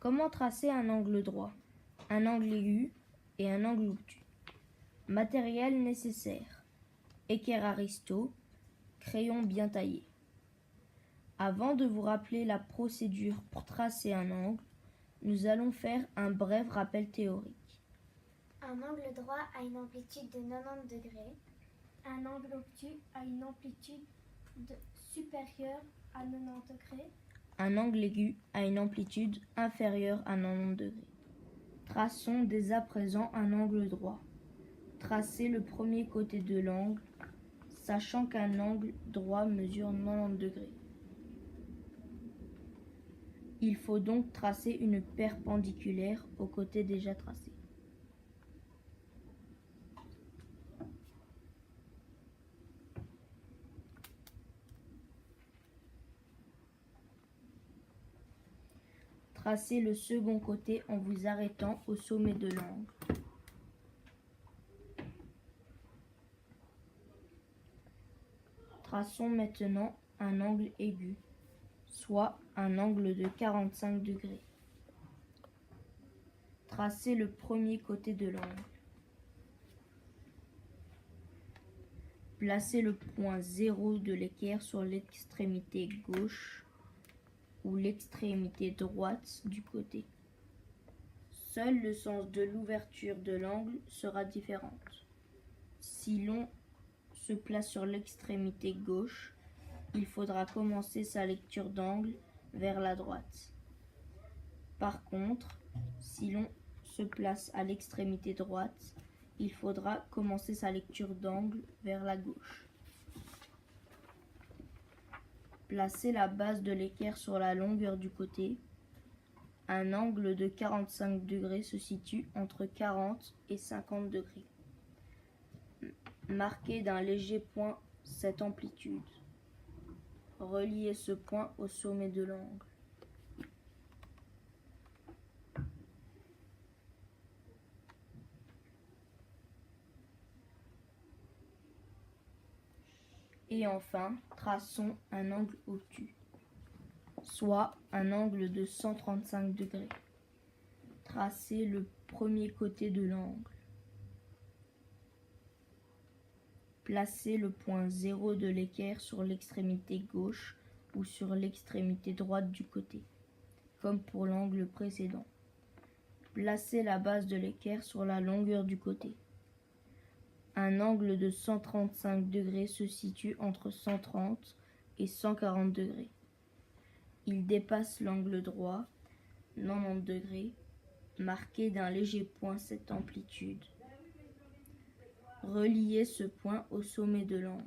Comment tracer un angle droit, un angle aigu et un angle obtus? Matériel nécessaire: équerre Aristo, crayon bien taillé. Avant de vous rappeler la procédure pour tracer un angle, nous allons faire un bref rappel théorique. Un angle droit a une amplitude de 90 degrés. Un angle obtus a une amplitude supérieure à 90 degrés. Un angle aigu a une amplitude inférieure à 90 degrés. Traçons dès à présent un angle droit. Tracez le premier côté de l'angle, sachant qu'un angle droit mesure 90 degrés. Il faut donc tracer une perpendiculaire au côté déjà tracé. Tracez le second côté en vous arrêtant au sommet de l'angle. Traçons maintenant un angle aigu, soit un angle de 45 degrés. Tracez le premier côté de l'angle. Placez le point 0 de l'équerre sur l'extrémité gauche ou l'extrémité droite du côté. Seul le sens de l'ouverture de l'angle sera différent. Si l'on se place sur l'extrémité gauche, il faudra commencer sa lecture d'angle vers la droite. Par contre, si l'on se place à l'extrémité droite, il faudra commencer sa lecture d'angle vers la gauche. Placez la base de l'équerre sur la longueur du côté. Un angle de 45 degrés se situe entre 40 et 50 degrés. Marquez d'un léger point cette amplitude. Reliez ce point au sommet de l'angle. Et enfin, traçons un angle obtus, soit un angle de 135 degrés. Tracez le premier côté de l'angle. Placez le point 0 de l'équerre sur l'extrémité gauche ou sur l'extrémité droite du côté, comme pour l'angle précédent. Placez la base de l'équerre sur la longueur du côté. Un angle de 135 degrés se situe entre 130 et 140 degrés. Il dépasse l'angle droit, 90 degrés. Marquez d'un léger point cette amplitude. Reliez ce point au sommet de l'angle.